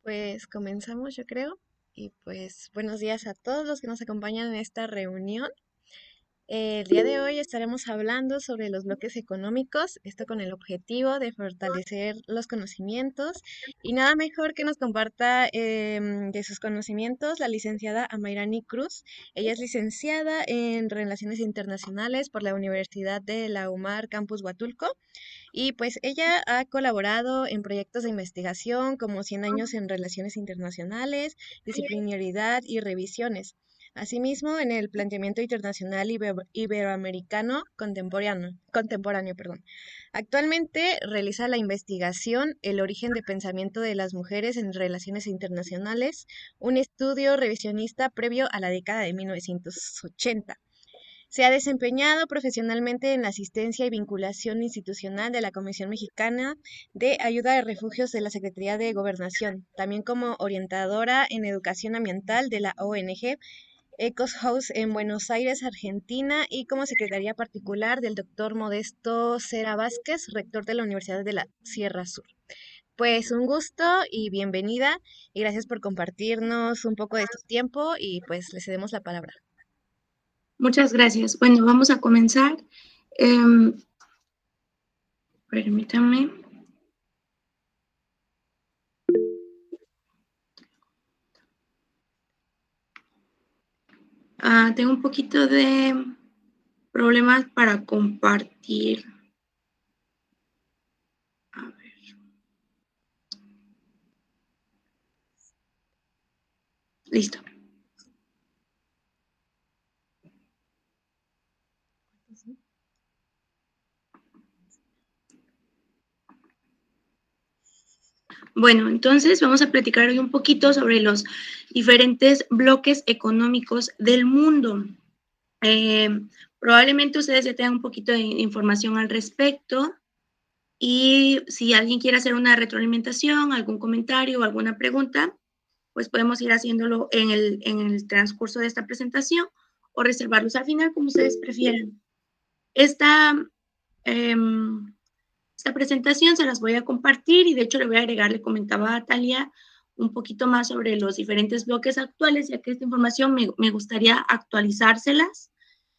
Pues comenzamos, yo creo. Y pues buenos días a todos los que nos acompañan en esta reunión. El día de hoy estaremos hablando sobre los bloques económicos, esto con el objetivo de fortalecer los conocimientos. Y nada mejor que nos comparta de sus conocimientos la licenciada Amairani Cruz. Ella es licenciada en Relaciones Internacionales por la Universidad de la UMAR Campus Huatulco. Y pues ella ha colaborado en proyectos de investigación como 100 años en relaciones internacionales, disciplinaridad y revisiones. Asimismo, en el planteamiento internacional iberoamericano contemporáneo, perdón. Actualmente realiza la investigación El origen de pensamiento de las mujeres en relaciones internacionales, un estudio revisionista previo a la década de 1980. Se ha desempeñado profesionalmente en la asistencia y vinculación institucional de la Comisión Mexicana de Ayuda a Refugios de la Secretaría de Gobernación, también como orientadora en educación ambiental de la ONG Ecos House en Buenos Aires, Argentina, y como secretaria particular del doctor Modesto Cera Vázquez, rector de la Universidad de la Sierra Sur. Pues un gusto y bienvenida, y gracias por compartirnos un poco de tu tiempo y pues le cedemos la palabra. Muchas gracias. Bueno, vamos a comenzar. Em, Permítame. Tengo un poquito de problemas para compartir. A ver. Listo. Bueno, entonces vamos a platicar hoy un poquito sobre los diferentes bloques económicos del mundo. Probablemente ustedes ya tengan un poquito de información al respecto y si alguien quiere hacer una retroalimentación, algún comentario o alguna pregunta, pues podemos ir haciéndolo en el transcurso de esta presentación o reservarlos al final, como ustedes prefieran. Esta, em, esta presentación se las voy a compartir y de hecho le voy a agregar, le comentaba a Talia un poquito más sobre los diferentes bloques actuales, ya que esta información me gustaría actualizárselas,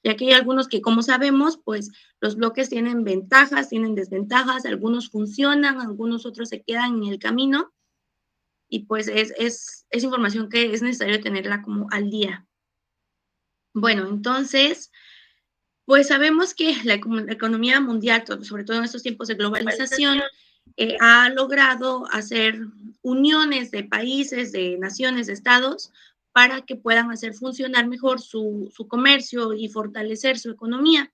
ya que hay algunos que, como sabemos, pues los bloques tienen ventajas, tienen desventajas, algunos funcionan, algunos otros se quedan en el camino y pues es información que es necesario tenerla como al día. Bueno, entonces, pues sabemos que la economía mundial, sobre todo en estos tiempos de globalización, ha logrado hacer uniones de países, de naciones, de estados, para que puedan hacer funcionar mejor su comercio y fortalecer su economía.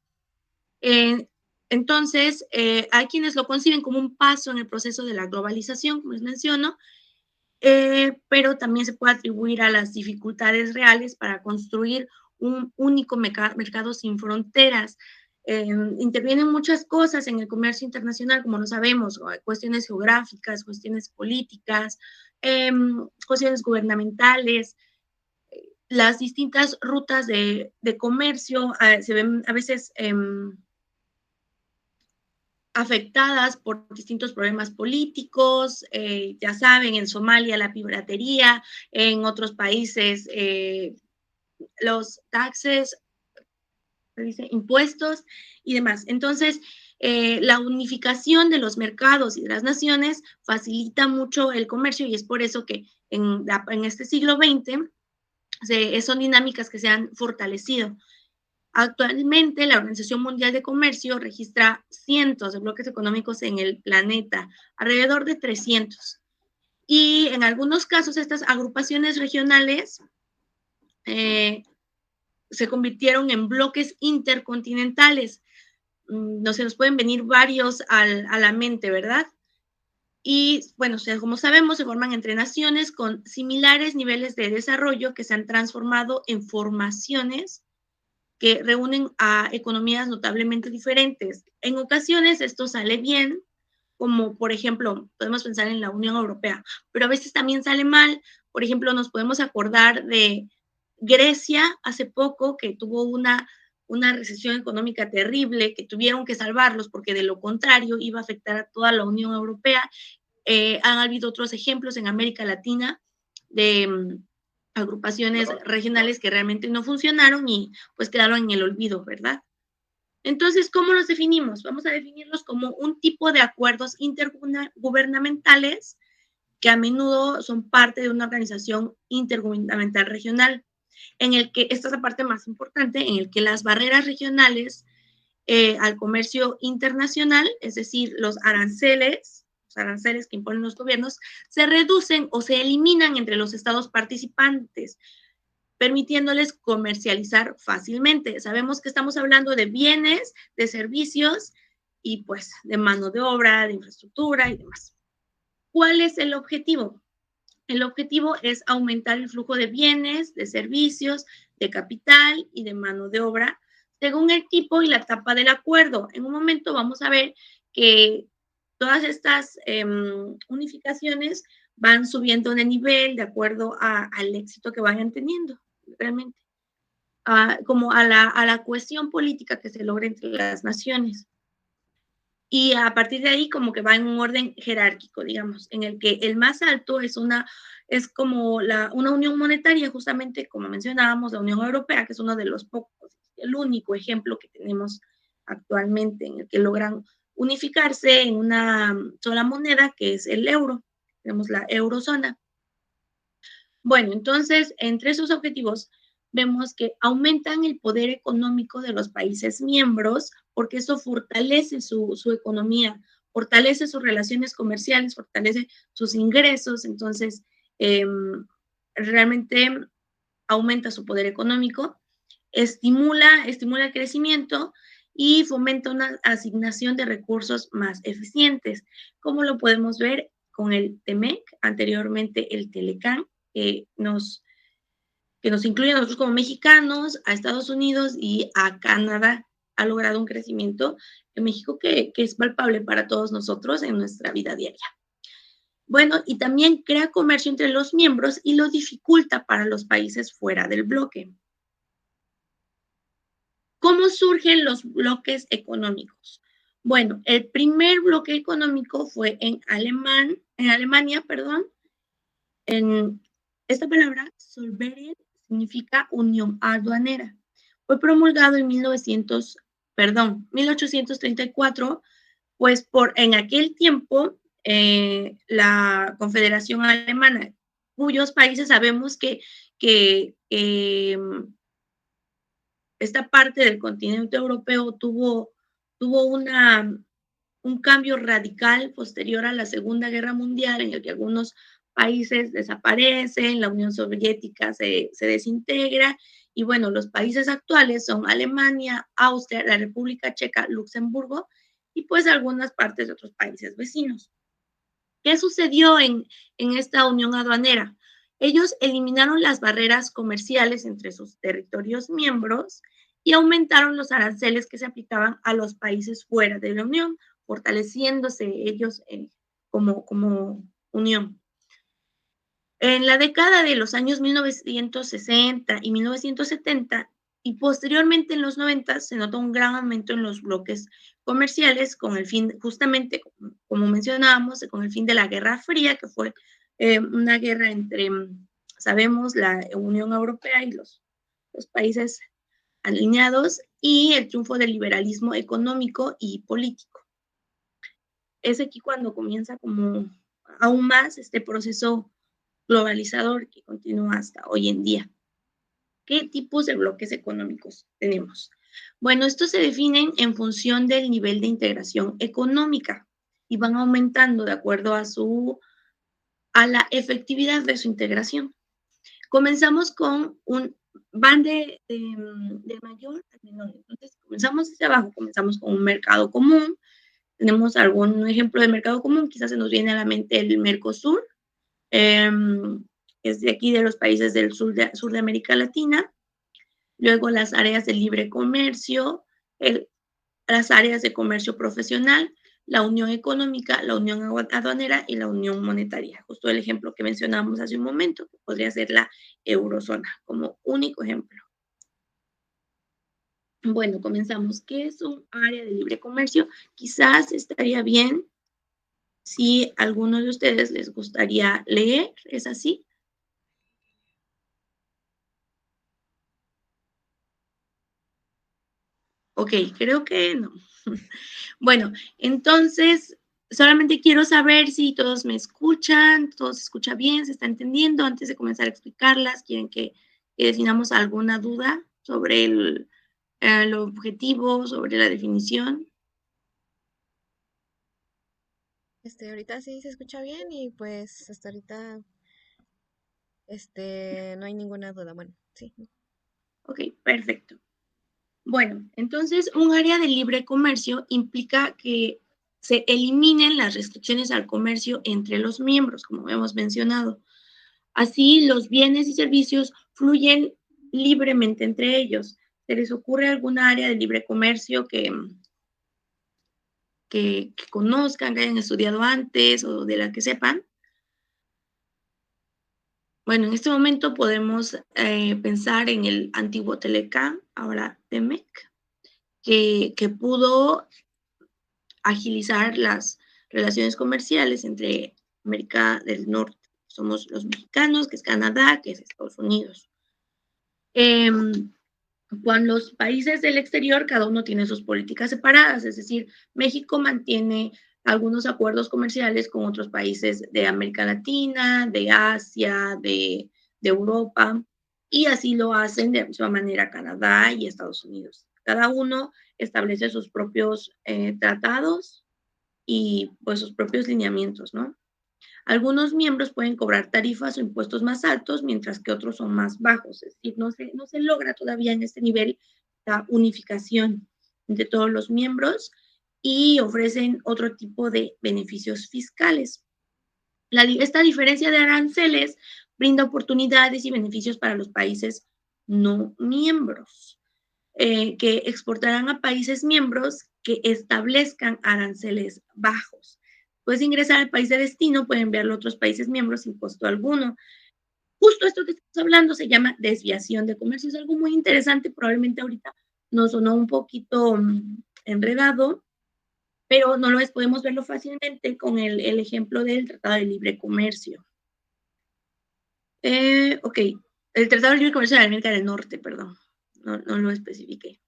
Eh, entonces, hay quienes lo conciben como un paso en el proceso de la globalización, como les menciono, pero también se puede atribuir a las dificultades reales para construir un único mercado sin fronteras. Intervienen muchas cosas en el comercio internacional, como lo sabemos, cuestiones geográficas, cuestiones políticas, cuestiones gubernamentales, las distintas rutas de comercio se ven a veces afectadas por distintos problemas políticos, ya saben, en Somalia la piratería, en otros países los taxes, se dice, impuestos y demás. Entonces, la unificación de los mercados y de las naciones facilita mucho el comercio y es por eso que en este siglo XX son dinámicas que se han fortalecido. Actualmente, la Organización Mundial de Comercio registra cientos de bloques económicos en el planeta, alrededor de 300. Y en algunos casos, estas agrupaciones regionales se convirtieron en bloques intercontinentales. No se nos pueden venir varios a la mente, ¿verdad? Y bueno, como sabemos, se forman entre naciones con similares niveles de desarrollo que se han transformado en formaciones que reúnen a economías notablemente diferentes. En ocasiones esto sale bien, como por ejemplo, podemos pensar en la Unión Europea, pero a veces también sale mal. Por ejemplo, nos podemos acordar de Grecia hace poco, que tuvo una recesión económica terrible, que tuvieron que salvarlos porque de lo contrario iba a afectar a toda la Unión Europea. Han habido otros ejemplos en América Latina de agrupaciones regionales que realmente no funcionaron y pues quedaron en el olvido, ¿verdad? Entonces, ¿cómo los definimos? Vamos a definirlos como un tipo de acuerdos intergubernamentales que a menudo son parte de una organización intergubernamental regional, en el que, esta es la parte más importante, en el que las barreras regionales al comercio internacional, es decir, los aranceles que imponen los gobiernos, se reducen o se eliminan entre los estados participantes, permitiéndoles comercializar fácilmente. Sabemos que estamos hablando de bienes, de servicios y pues de mano de obra, de infraestructura y demás. ¿Cuál es el objetivo? El objetivo es aumentar el flujo de bienes, de servicios, de capital y de mano de obra según el tipo y la etapa del acuerdo. En un momento vamos a ver que todas estas unificaciones van subiendo de nivel de acuerdo al éxito que vayan teniendo, realmente, como a la cuestión política que se logra entre las naciones. Y a partir de ahí como que va en un orden jerárquico, digamos, en el que el más alto es como una unión monetaria, justamente como mencionábamos, la Unión Europea, que es uno de los pocos, el único ejemplo que tenemos actualmente en el que logran unificarse en una sola moneda, que es el euro. Tenemos la eurozona. Bueno, entonces, entre esos objetivos vemos que aumentan el poder económico de los países miembros, porque eso fortalece su economía, fortalece sus relaciones comerciales, fortalece sus ingresos, entonces realmente aumenta su poder económico, estimula el crecimiento y fomenta una asignación de recursos más eficientes, como lo podemos ver con el TEMEC, anteriormente el Telecán, que nos incluye a nosotros como mexicanos, a Estados Unidos y a Canadá. Ha logrado un crecimiento en México que es palpable para todos nosotros en nuestra vida diaria. Bueno, y también crea comercio entre los miembros y lo dificulta para los países fuera del bloque. ¿Cómo surgen los bloques económicos? Bueno, el primer bloque económico fue en Alemania, perdón. En esta palabra, Zollverein, significa unión aduanera. Fue promulgado en 1834, pues en aquel tiempo la Confederación Alemana, cuyos países sabemos que esta parte del continente europeo tuvo un cambio radical posterior a la Segunda Guerra Mundial, en el que algunos países desaparecen, la Unión Soviética se desintegra, y bueno, los países actuales son Alemania, Austria, la República Checa, Luxemburgo, y pues algunas partes de otros países vecinos. ¿Qué sucedió en esta unión aduanera? Ellos eliminaron las barreras comerciales entre sus territorios miembros y aumentaron los aranceles que se aplicaban a los países fuera de la Unión, fortaleciéndose ellos como unión. En la década de los años 1960 y 1970 y posteriormente en los 90 se notó un gran aumento en los bloques comerciales con el fin, justamente como mencionábamos, con el fin de la Guerra Fría, que fue una guerra entre, sabemos, la Unión Europea y los países alineados, y el triunfo del liberalismo económico y político. Es aquí cuando comienza como aún más este proceso globalizador que continúa hasta hoy en día. ¿Qué tipos de bloques económicos tenemos? Bueno, estos se definen en función del nivel de integración económica y van aumentando de acuerdo a la efectividad de su integración. Comenzamos con van de mayor a menor. Entonces, comenzamos desde abajo, comenzamos con un mercado común. Tenemos algún ejemplo de mercado común, quizás se nos viene a la mente el Mercosur, es de aquí de los países del sur de América Latina. Luego las áreas de libre comercio, las áreas de comercio profesional, la unión económica, la unión aduanera y la unión monetaria. Justo el ejemplo que mencionamos hace un momento, que podría ser la eurozona como único ejemplo. Bueno, comenzamos. ¿Qué es un área de libre comercio? Quizás estaría bien si a alguno de ustedes les gustaría leer, ¿es así? Ok, creo que no. Bueno, entonces, solamente quiero saber si todos me escuchan, todo se escucha bien, se está entendiendo. Antes de comenzar a explicarlas, ¿quieren que definamos alguna duda sobre el objetivo, sobre la definición? Ahorita sí se escucha bien y pues hasta ahorita, no hay ninguna duda. Bueno, sí. Ok, perfecto. Bueno, entonces un área de libre comercio implica que se eliminen las restricciones al comercio entre los miembros, como hemos mencionado. Así, los bienes y servicios fluyen libremente entre ellos. ¿Se les ocurre alguna área de libre comercio que conozcan, que hayan estudiado antes o de la que sepan? Bueno, en este momento podemos pensar en el antiguo Teleca, ahora Temec, que pudo agilizar las relaciones comerciales entre América del Norte. Somos los mexicanos, que es Canadá, que es Estados Unidos. Em, Con los países del exterior, cada uno tiene sus políticas separadas, es decir, México mantiene algunos acuerdos comerciales con otros países de América Latina, de Asia, de Europa, y así lo hacen de la misma manera Canadá y Estados Unidos. Cada uno establece sus propios tratados y pues sus propios lineamientos, ¿no? Algunos miembros pueden cobrar tarifas o impuestos más altos, mientras que otros son más bajos. Es decir, no se logra todavía en este nivel la unificación entre todos los miembros y ofrecen otro tipo de beneficios fiscales. Esta diferencia de aranceles brinda oportunidades y beneficios para los países no miembros, que exportarán a países miembros que establezcan aranceles bajos. Puedes ingresar al país de destino, pueden enviarlo a otros países miembros sin costo alguno. Justo esto que estamos hablando se llama desviación de comercio. Es algo muy interesante, probablemente ahorita nos sonó un poquito enredado, pero no lo es, podemos verlo fácilmente con el ejemplo del Tratado de Libre Comercio. Ok, el Tratado de Libre Comercio de América del Norte, perdón, no lo especifiqué.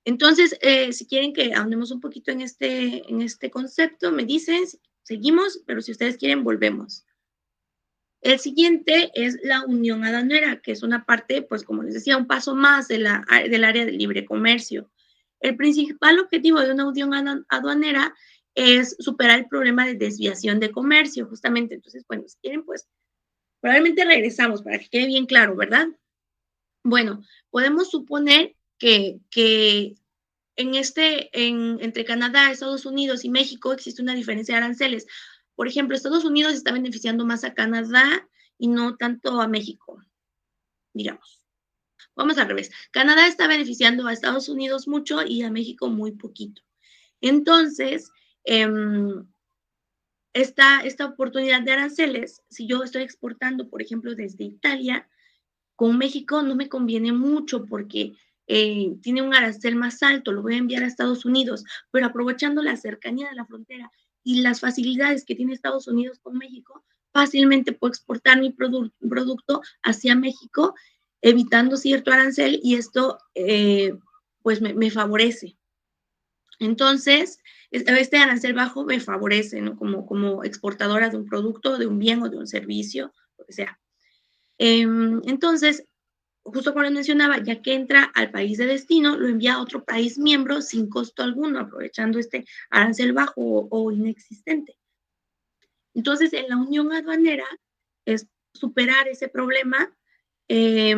Entonces, si quieren que ahondemos un poquito en este concepto, me dicen, seguimos, pero si ustedes quieren, volvemos. El siguiente es la unión aduanera, que es una parte, pues como les decía, un paso más del área del libre comercio. El principal objetivo de una unión aduanera es superar el problema de desviación de comercio, justamente. Entonces, bueno, si quieren, pues probablemente regresamos para que quede bien claro, ¿verdad? Bueno, podemos suponer que entre Canadá, Estados Unidos y México existe una diferencia de aranceles. Por ejemplo, Estados Unidos está beneficiando más a Canadá y no tanto a México, digamos. Vamos al revés. Canadá está beneficiando a Estados Unidos mucho y a México muy poquito. Entonces, esta oportunidad de aranceles, si yo estoy exportando, por ejemplo, desde Italia, con México no me conviene mucho porque tiene un arancel más alto, lo voy a enviar a Estados Unidos, pero aprovechando la cercanía de la frontera y las facilidades que tiene Estados Unidos con México, fácilmente puedo exportar mi producto hacia México, evitando cierto arancel y esto pues me favorece. Entonces, este arancel bajo me favorece, ¿no? Como exportadora de un producto, de un bien o de un servicio, lo que sea. Entonces, justo como les mencionaba, ya que entra al país de destino, lo envía a otro país miembro sin costo alguno, aprovechando este arancel bajo o inexistente. Entonces, en la unión aduanera es superar ese problema eh,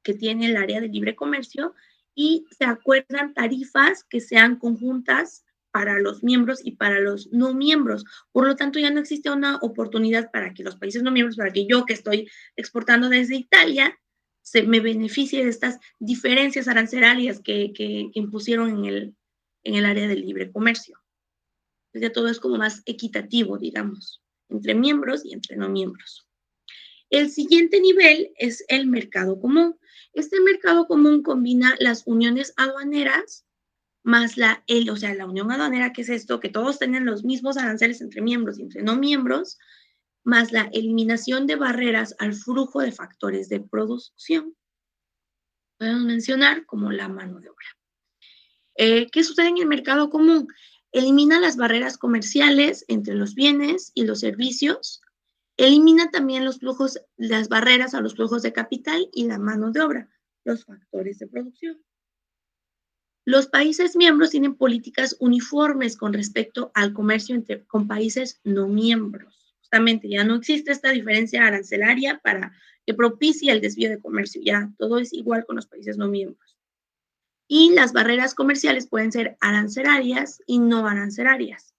que tiene el área de libre comercio y se acuerdan tarifas que sean conjuntas para los miembros y para los no miembros. Por lo tanto, ya no existe una oportunidad para que los países no miembros, para que yo que estoy exportando desde Italia, me beneficie de estas diferencias arancelarias que impusieron en el área del libre comercio. Entonces, ya todo es como más equitativo, digamos, entre miembros y entre no miembros. El siguiente nivel es el mercado común. Este mercado común combina las uniones aduaneras más o sea, la unión aduanera, ¿qué es esto? Que todos tengan los mismos aranceles entre miembros y entre no miembros, más la eliminación de barreras al flujo de factores de producción. Podemos mencionar como la mano de obra. ¿Qué sucede en el mercado común? Elimina las barreras comerciales entre los bienes y los servicios. Elimina también los flujos, las barreras a los flujos de capital y la mano de obra, los factores de producción. Los países miembros tienen políticas uniformes con respecto al comercio con países no miembros. Justamente ya no existe esta diferencia arancelaria para que propicie el desvío de comercio. Ya todo es igual con los países no miembros. Y las barreras comerciales pueden ser arancelarias y no arancelarias.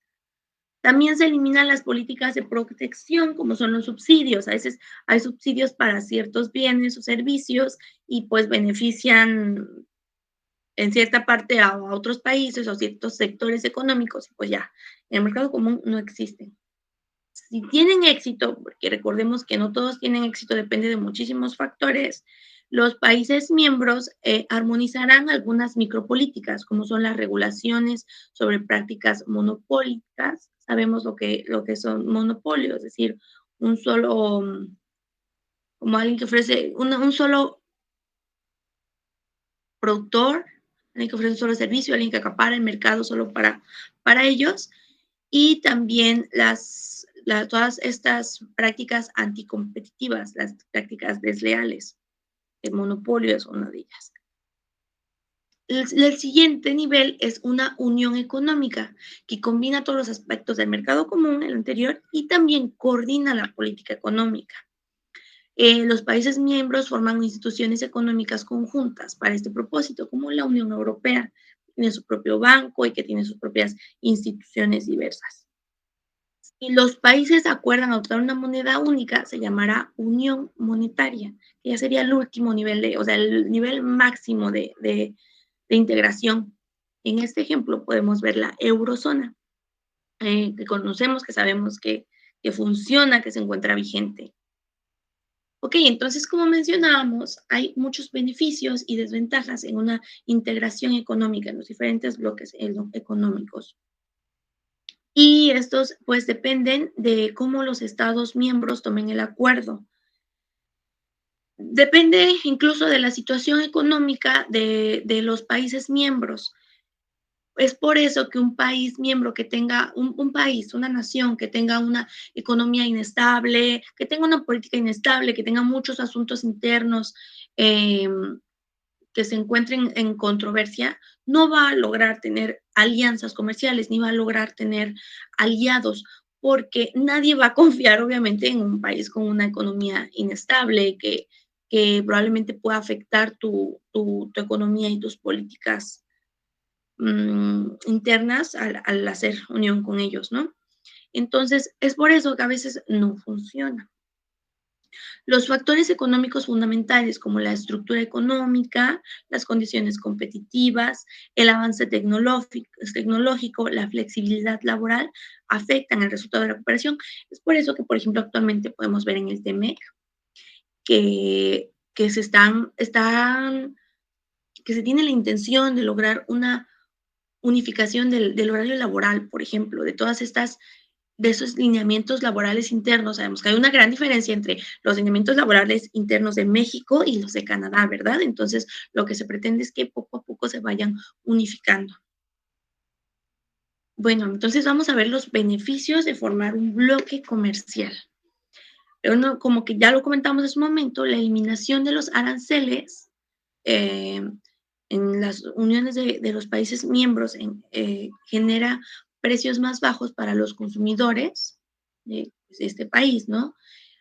También se eliminan las políticas de protección, como son los subsidios. A veces hay subsidios para ciertos bienes o servicios y pues benefician en cierta parte a otros países o ciertos sectores económicos, y pues ya, en el mercado común no existen. Si tienen éxito, porque recordemos que no todos tienen éxito, depende de muchísimos factores, los países miembros armonizarán algunas micropolíticas, como son las regulaciones sobre prácticas monopólicas. Sabemos lo que son monopolios, es decir, un solo, como alguien que ofrece un solo productor, alguien que ofrece un solo servicio, alguien que acapara el mercado solo para ellos, y también todas estas prácticas anticompetitivas, las prácticas desleales. El monopolio es una de ellas. El siguiente nivel es una unión económica que combina todos los aspectos del mercado común, el anterior, y también coordina la política económica. Los países miembros forman instituciones económicas conjuntas para este propósito, como la Unión Europea, que tiene su propio banco y que tiene sus propias instituciones diversas. Si los países acuerdan adoptar una moneda única, se llamará unión monetaria, que ya sería el último nivel, o sea, el nivel máximo de integración. En este ejemplo podemos ver la eurozona, que conocemos, que sabemos que funciona, que se encuentra vigente. Ok, entonces, como mencionábamos, hay muchos beneficios y desventajas en una integración económica en los diferentes bloques económicos. Y estos, pues, dependen de cómo los Estados miembros tomen el acuerdo. Depende incluso de la situación económica de los países miembros. Es por eso que un país miembro que tenga, un país, una nación que tenga una economía inestable, que tenga una política inestable, que tenga muchos asuntos internos eh, que se encuentren en controversia, no va a lograr tener alianzas comerciales, ni va a lograr tener aliados, porque nadie va a confiar, obviamente, en un país con una economía inestable, que probablemente pueda afectar tu economía y tus políticas internas al hacer unión con ellos, ¿no? Entonces, es por eso que a veces no funciona. Los factores económicos fundamentales como la estructura económica, las condiciones competitivas, el avance tecnológico, la flexibilidad laboral afectan el resultado de la cooperación. Es por eso que, por ejemplo, actualmente podemos ver en el TEMEC que que se tiene la intención de lograr una unificación del horario laboral, por ejemplo, de esos lineamientos laborales internos. Sabemos que hay una gran diferencia entre los lineamientos laborales internos de México y los de Canadá, ¿verdad? Entonces, lo que se pretende es que poco a poco se vayan unificando. Bueno, entonces vamos a ver los beneficios de formar un bloque comercial. Pero no, como que ya lo comentamos en su momento, la eliminación de los aranceles eh, en las uniones de los países miembros genera precios más bajos para los consumidores de pues, este país, ¿no?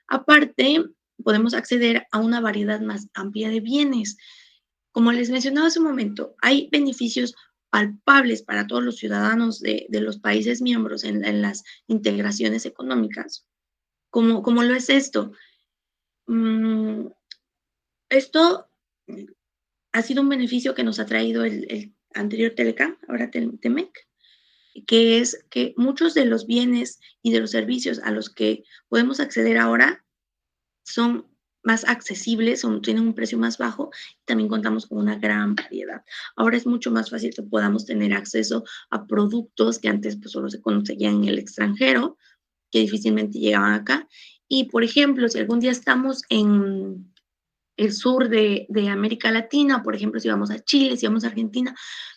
Aparte, podemos acceder a una variedad más amplia de bienes. Como les mencionaba hace un momento, hay beneficios palpables para todos los ciudadanos de los países miembros en las integraciones económicas. ¿Cómo lo es esto? Mm, esto ha sido un beneficio que nos ha traído el anterior Telecam, ahora Temec, que es que muchos de los bienes y de los servicios a los que podemos acceder ahora son más accesibles, tienen un precio más bajo, y también contamos con una gran variedad. Ahora es mucho más fácil que podamos tener acceso a productos que antes pues, solo se conseguían en el extranjero, que difícilmente llegaban acá. Y, por ejemplo, si algún día estamos en el sur de América Latina, por ejemplo, si vamos a Chile, si vamos a Argentina,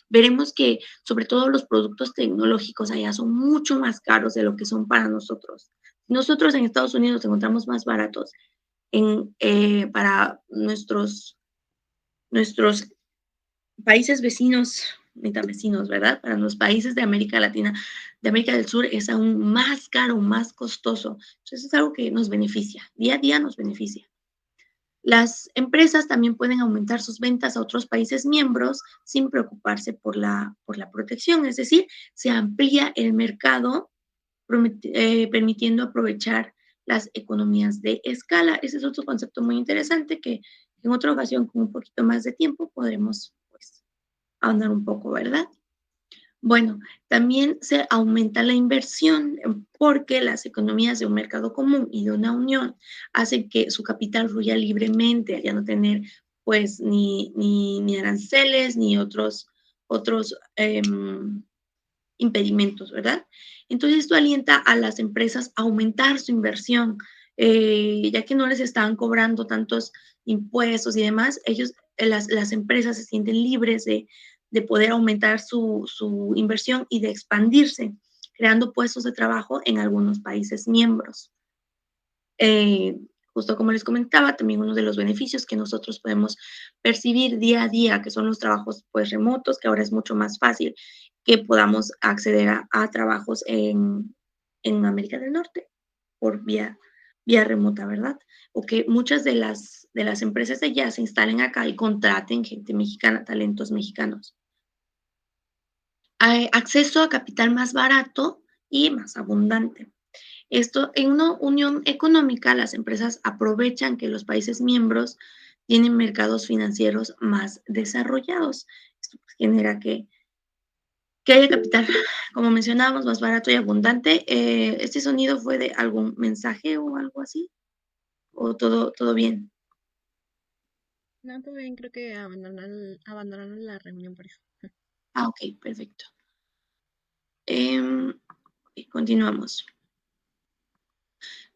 veremos que sobre todo los productos tecnológicos allá son mucho más caros de lo que son para nosotros. Nosotros en Estados Unidos los encontramos más baratos para nuestros países vecinos, mitad vecinos, ¿verdad? Para los países de América Latina, de América del Sur, es aún más caro, más costoso. Entonces es algo que nos beneficia, día a día nos beneficia. Las empresas también pueden aumentar sus ventas a otros países miembros sin preocuparse por la protección, es decir, se amplía el mercado permitiendo aprovechar las economías de escala. Ese es otro concepto muy interesante que en otra ocasión, con un poquito más de tiempo, podremos pues, ahondar un poco, ¿verdad? Bueno, también se aumenta la inversión porque las economías de un mercado común y de una unión hacen que su capital fluya libremente, al ya no tener pues ni aranceles ni otros impedimentos, ¿verdad? Entonces esto alienta a las empresas a aumentar su inversión, ya que no les estaban cobrando tantos impuestos y demás, las empresas se sienten libres de poder aumentar su inversión y de expandirse, creando puestos de trabajo en algunos países miembros. Eh, Justo como les comentaba, también uno de los beneficios que nosotros podemos percibir día a día, que son los trabajos pues remotos, que ahora es mucho más fácil que podamos acceder a trabajos en América del Norte por vía remota, ¿verdad? O que muchas de las empresas de allá se instalen acá y contraten gente mexicana, talentos mexicanos. Hay acceso a capital más barato y más abundante. Esto, en una unión económica, las empresas aprovechan que los países miembros tienen mercados financieros más desarrollados. Esto pues, genera que haya capital, como mencionábamos, más barato y abundante. ¿Este sonido fue de algún mensaje o algo así? ¿O todo bien? No, todo bien, creo que abandonaron la reunión por eso. Ah, ok, perfecto. Continuamos.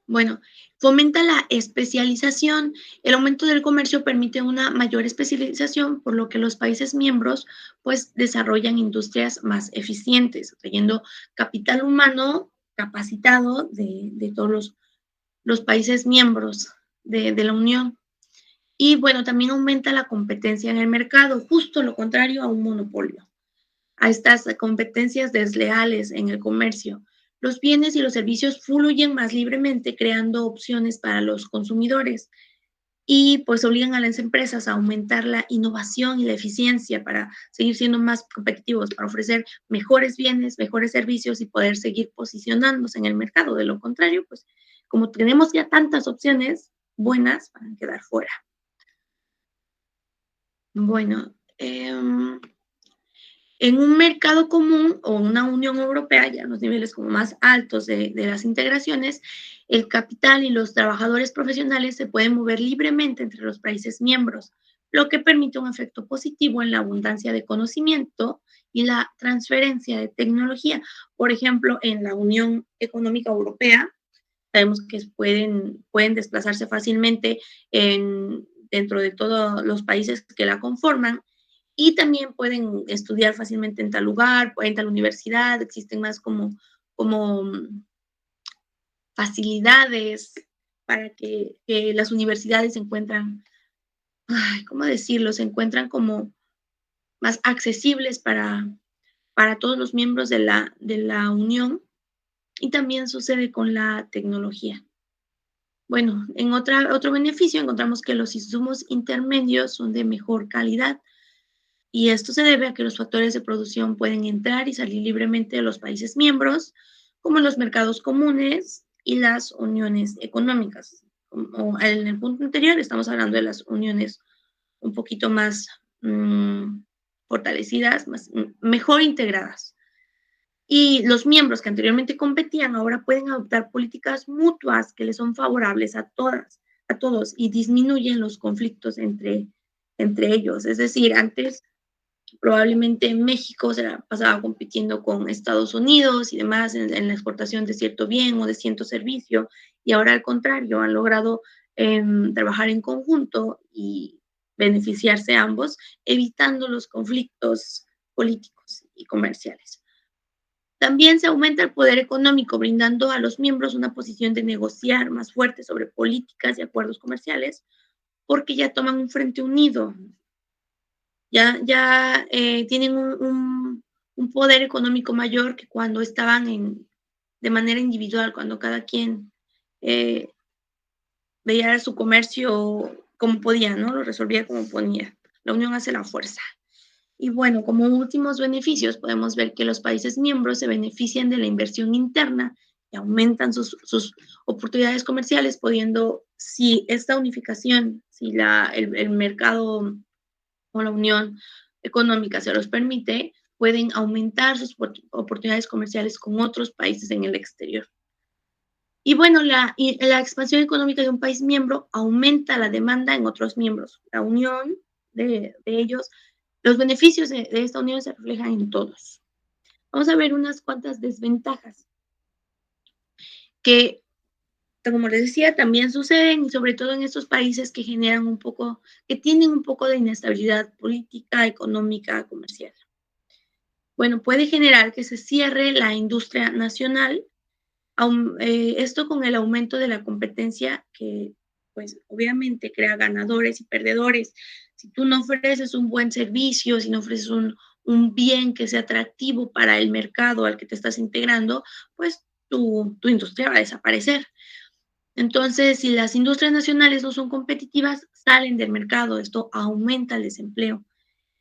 Bueno, fomenta la especialización. El aumento del comercio permite una mayor especialización, por lo que los países miembros pues desarrollan industrias más eficientes, trayendo capital humano capacitado de todos los países miembros de la Unión. Y bueno, también aumenta la competencia en el mercado, justo lo contrario a un monopolio, a estas competencias desleales en el comercio. Los bienes y los servicios fluyen más libremente, creando opciones para los consumidores y pues obligan a las empresas a aumentar la innovación y la eficiencia para seguir siendo más competitivos, para ofrecer mejores bienes, mejores servicios y poder seguir posicionándose en el mercado. De lo contrario, pues como tenemos ya tantas opciones buenas, van a quedar fuera. Bueno, en un mercado común o una Unión Europea, ya en los niveles como más altos de las integraciones, el capital y los trabajadores profesionales se pueden mover libremente entre los países miembros, lo que permite un efecto positivo en la abundancia de conocimiento y la transferencia de tecnología. Por ejemplo, en la Unión Económica Europea, sabemos que pueden desplazarse fácilmente dentro de todos los países que la conforman y también pueden estudiar fácilmente en tal lugar, en tal universidad, existen más como facilidades para que las universidades se encuentran, ay, ¿cómo decirlo? Se encuentran como más accesibles para todos los miembros de la unión y también sucede con la tecnología. Bueno, en otro beneficio encontramos que los insumos intermedios son de mejor calidad y esto se debe a que los factores de producción pueden entrar y salir libremente de los países miembros, como los mercados comunes y las uniones económicas. Como en el punto anterior estamos hablando de las uniones un poquito más fortalecidas, mejor integradas. Y los miembros que anteriormente competían ahora pueden adoptar políticas mutuas que les son favorables a todas. a todos y disminuyen los conflictos entre ellos. Es decir, antes probablemente México se la pasaba compitiendo con Estados Unidos y demás en la exportación de cierto bien o de cierto servicio, y ahora al contrario, han logrado trabajar en conjunto y beneficiarse ambos, evitando los conflictos políticos y comerciales. También se aumenta el poder económico, brindando a los miembros una posición de negociar más fuerte sobre políticas y acuerdos comerciales, porque ya toman un frente unido, ya tienen un poder económico mayor que cuando estaban de manera individual, cuando cada quien eh, veía su comercio como podía, ¿no? Lo resolvía como podía. La unión hace la fuerza. Y bueno, como últimos beneficios, podemos ver que los países miembros se benefician de la inversión interna y aumentan sus oportunidades comerciales, pudiendo, si esta unificación, si el mercado o la unión económica se los permite, pueden aumentar sus oportunidades comerciales con otros países en el exterior. Y bueno, la expansión económica de un país miembro aumenta la demanda en otros miembros. La unión de ellos, los beneficios de esta unión se reflejan en todos. Vamos a ver unas cuantas desventajas que, como les decía, también suceden, y sobre todo en estos países que generan un poco, que tienen un poco de inestabilidad política, económica, comercial. Bueno, puede generar que se cierre la industria nacional, esto con el aumento de la competencia que, pues, obviamente crea ganadores y perdedores. Si tú no ofreces un buen servicio, si no ofreces un bien que sea atractivo para el mercado al que te estás integrando, pues tu industria va a desaparecer. Entonces, si las industrias nacionales no son competitivas, salen del mercado. Esto aumenta el desempleo.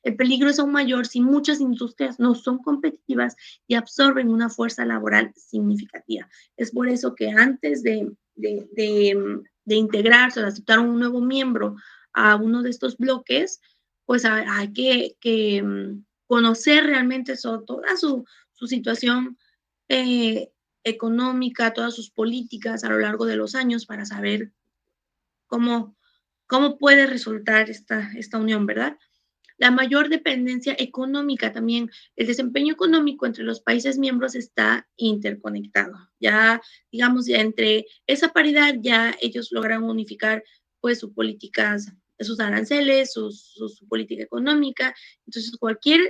El peligro es aún mayor si muchas industrias no son competitivas y absorben una fuerza laboral significativa. Es por eso que antes de integrarse o de aceptar un nuevo miembro a uno de estos bloques, pues hay que conocer realmente toda su situación eh, económica, todas sus políticas a lo largo de los años para saber cómo, cómo puede resultar esta unión, ¿verdad? La mayor dependencia económica también, el desempeño económico entre los países miembros está interconectado. Ya, digamos, ya entre esa paridad ya ellos logran unificar pues sus políticas, sus aranceles, su política económica. Entonces, cualquier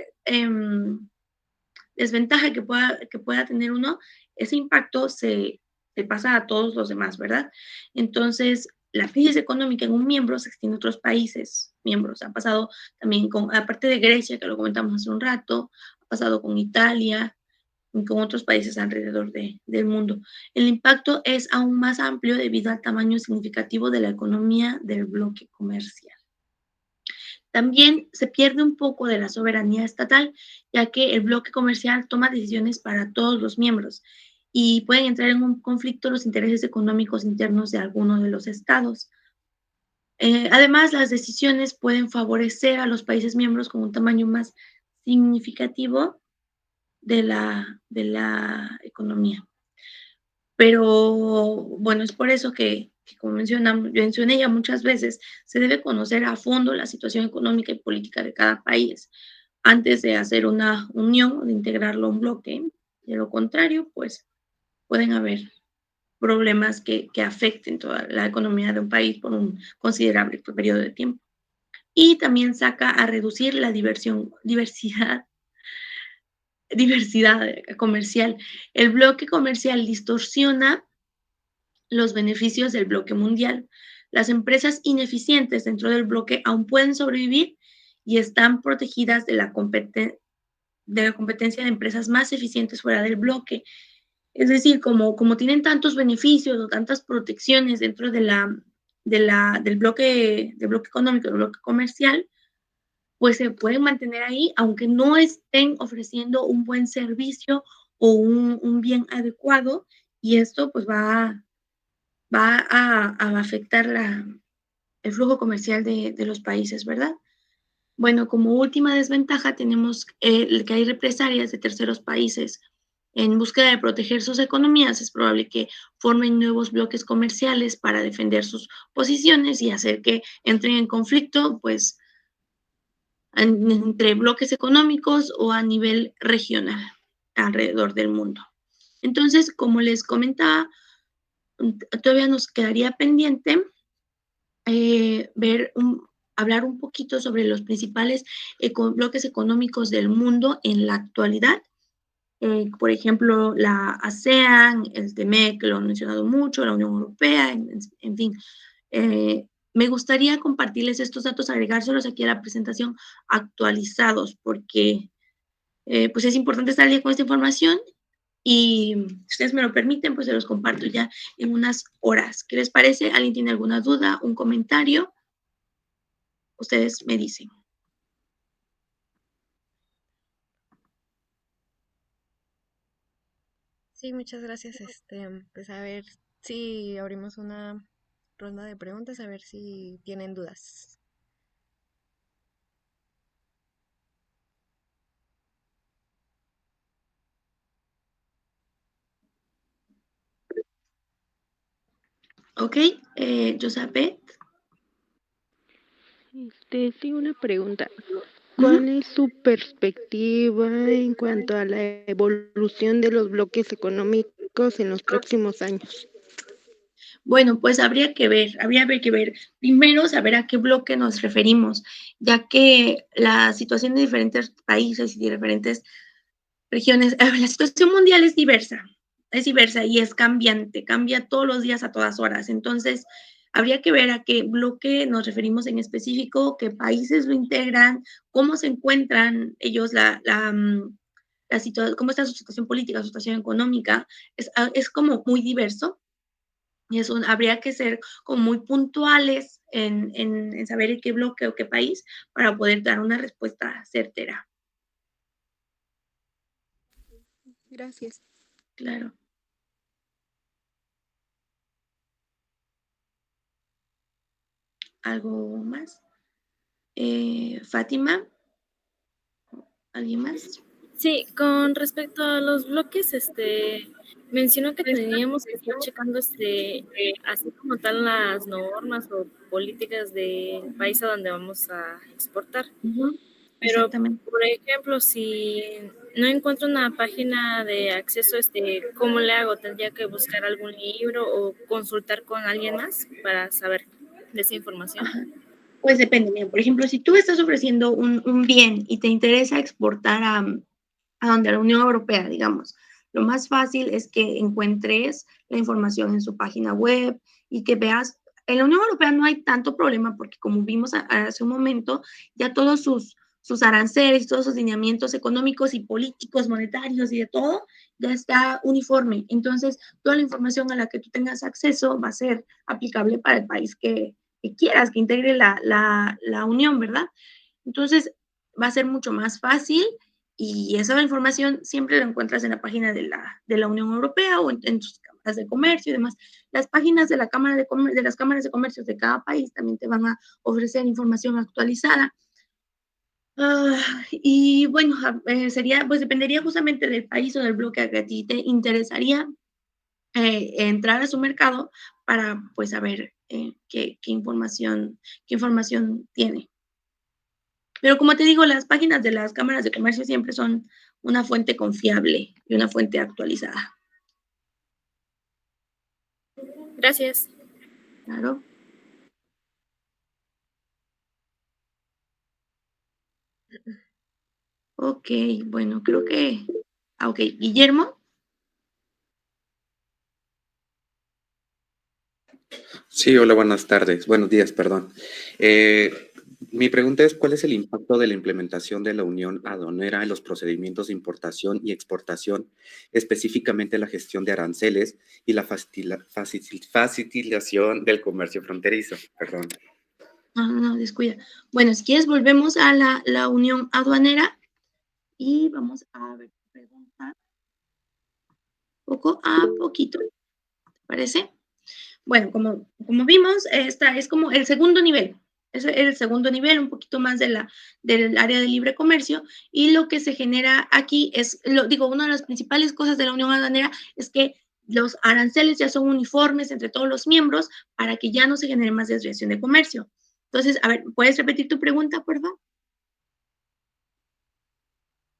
desventaja que pueda tener uno, ese impacto se pasa a todos los demás, ¿verdad? Entonces, la crisis económica en un miembro se extiende a otros países miembros. Ha pasado también aparte de Grecia, que lo comentamos hace un rato, ha pasado con Italia y con otros países alrededor del mundo. El impacto es aún más amplio debido al tamaño significativo de la economía del bloque comercial. También se pierde un poco de la soberanía estatal, ya que el bloque comercial toma decisiones para todos los miembros y pueden entrar en un conflicto los intereses económicos internos de algunos de los estados. Además, las decisiones pueden favorecer a los países miembros con un tamaño más significativo de la economía. Pero bueno, es por eso que como mencioné ya muchas veces, se debe conocer a fondo la situación económica y política de cada país antes de hacer una unión o de integrarlo a un bloque. De lo contrario, pues pueden haber problemas que afecten toda la economía de un país por un considerable periodo de tiempo. Y también saca a reducir la diversidad comercial. El bloque comercial distorsiona los beneficios del bloque mundial. Las empresas ineficientes dentro del bloque aún pueden sobrevivir y están protegidas de la competencia de empresas más eficientes fuera del bloque. Es decir, como tienen tantos beneficios o tantas protecciones dentro del bloque económico, del bloque comercial, pues se pueden mantener ahí, aunque no estén ofreciendo un buen servicio o un bien adecuado, y esto pues va a afectar el flujo comercial de los países, ¿verdad? Bueno, como última desventaja tenemos que hay represalias de terceros países En búsqueda de proteger sus economías, es probable que formen nuevos bloques comerciales para defender sus posiciones y hacer que entren en conflicto, pues, entre bloques económicos o a nivel regional alrededor del mundo. Entonces, como les comentaba, todavía nos quedaría pendiente ver hablar un poquito sobre los principales bloques económicos del mundo en la actualidad. Por ejemplo, la ASEAN, el TEMEC, que lo han mencionado mucho, la Unión Europea, en fin. Me gustaría compartirles estos datos, agregárselos aquí a la presentación actualizados, porque pues es importante estar al día con esta información y si ustedes me lo permiten, pues se los comparto ya en unas horas. ¿Qué les parece? ¿Alguien tiene alguna duda, un comentario? Ustedes me dicen. Sí, muchas gracias. Pues a ver si abrimos una ronda de preguntas, a ver si tienen dudas. Ok, Josapet. Sí, una pregunta. Ujú. ¿Cuál es su perspectiva en cuanto a la evolución de los bloques económicos en los próximos años? Bueno, pues habría que ver primero saber a qué bloque nos referimos, ya que la situación de diferentes países y de diferentes regiones, la situación mundial es diversa y es cambiante, cambia todos los días a todas horas. Entonces, habría que ver a qué bloque nos referimos en específico, qué países lo integran, cómo se encuentran ellos cómo está su situación política, su situación económica. Es como muy diverso y habría que ser como muy puntuales en saber en qué bloque o qué país para poder dar una respuesta certera. Gracias. Claro. ¿Algo más? Fátima, ¿alguien más? Sí, con respecto a los bloques, mencionó que teníamos que estar checando, así como tal las normas o políticas del país a donde vamos a exportar. Ujú, Pero, exactamente. por ejemplo, si no encuentro una página de acceso, ¿cómo le hago? ¿Tendría que buscar algún libro o consultar con alguien más para saber de esa información? Ajá. Pues depende, mira, por ejemplo, si tú estás ofreciendo un bien y te interesa exportar a donde a la Unión Europea, digamos, lo más fácil es que encuentres la información en su página web y que veas, en la Unión Europea no hay tanto problema porque como vimos hace un momento, ya todos sus aranceles, todos sus lineamientos económicos y políticos, monetarios y de todo, ya está uniforme. Entonces, toda la información a la que tú tengas acceso va a ser aplicable para el país que quieras, que integre la Unión, ¿verdad? Entonces, va a ser mucho más fácil y esa información siempre la encuentras en la página de la Unión Europea o en sus cámaras de comercio y demás. Las páginas de, la cámara de las cámaras de comercio de cada país también te van a ofrecer información actualizada. Y bueno, pues dependería justamente del país o del bloque a que a ti te interesaría entrar a su mercado para pues saber qué información tiene. Pero como te digo, las páginas de las cámaras de comercio siempre son una fuente confiable y una fuente actualizada. Gracias. Claro. Ok, bueno, creo que... ok, Guillermo. Sí, hola, buenas tardes. Buenos días, perdón. Mi pregunta es, ¿cuál es el impacto de la implementación de la Unión Aduanera en los procedimientos de importación y exportación, específicamente la gestión de aranceles y la facilitación del comercio fronterizo? Perdón. No, no, no, descuida. Bueno, si quieres, volvemos a la Unión Aduanera y vamos a ver, preguntar poco a poquito. ¿Te parece? Bueno, como vimos, esta es como el segundo nivel. Ese es el segundo nivel, un poquito más del área de libre comercio, y lo que se genera aquí es, una de las principales cosas de la Unión Aduanera es que los aranceles ya son uniformes entre todos los miembros para que ya no se genere más desviación de comercio. Entonces, a ver, ¿puedes repetir tu pregunta, por favor?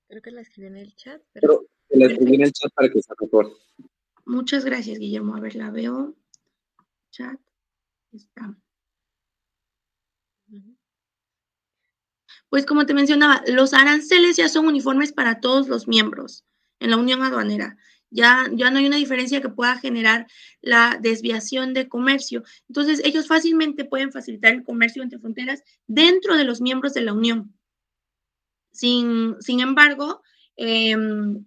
Creo que la escribí en el chat, Pero te la escribí en el chat para que sea mejor. Muchas gracias, Guillermo. A ver, la veo. Chat. Está. Pues como te mencionaba, los aranceles ya son uniformes para todos los miembros en la Unión Aduanera. Ya no hay una diferencia que pueda generar la desviación de comercio. Entonces, ellos fácilmente pueden facilitar el comercio entre fronteras dentro de los miembros de la Unión. Sin embargo,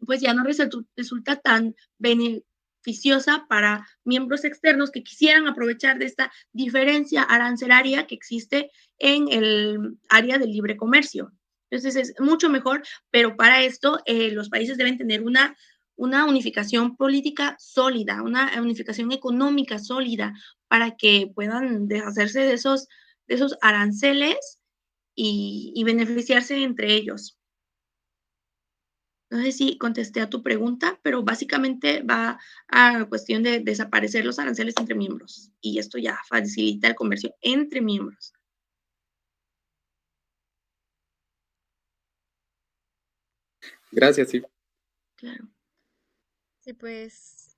pues ya no resulta tan beneficiosa para miembros externos que quisieran aprovechar de esta diferencia arancelaria que existe en el área del libre comercio. Entonces es mucho mejor, pero para esto los países deben tener una unificación política sólida, una unificación económica sólida para que puedan deshacerse de esos aranceles y beneficiarse entre ellos. No sé si contesté a tu pregunta, pero básicamente va a cuestión de desaparecer los aranceles entre miembros y esto ya facilita el comercio entre miembros. Gracias, sí. Claro. Sí, pues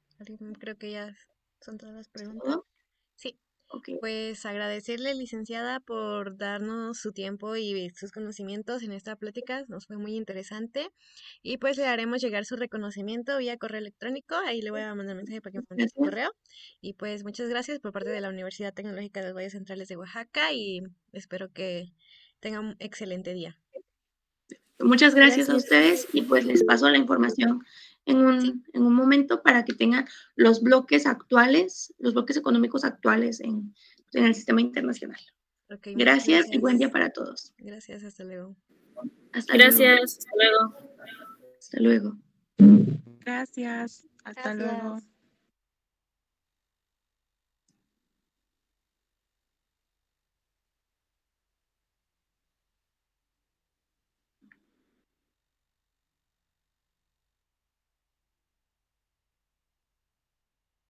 creo que ya son todas las preguntas. ¿Todo? Sí, Ok. pues agradecerle, licenciada, por darnos su tiempo y sus conocimientos en esta plática. Nos fue muy interesante. Y pues le haremos llegar su reconocimiento vía correo electrónico. Ahí le voy a mandar mensaje para que me mande su Gracias. correo. Y pues muchas gracias por parte de la Universidad Tecnológica de los Valles Centrales de Oaxaca y espero que tengan un excelente día. Muchas gracias a Gracias. ustedes y pues les paso la información en Sí. un momento para que tengan los bloques actuales, los bloques económicos actuales en el sistema internacional. Ok, muchas Gracias y gracias. buen día para todos. Gracias, hasta luego. Hasta luego. Gracias, hasta luego. Hasta luego. Gracias. Hasta luego. Gracias.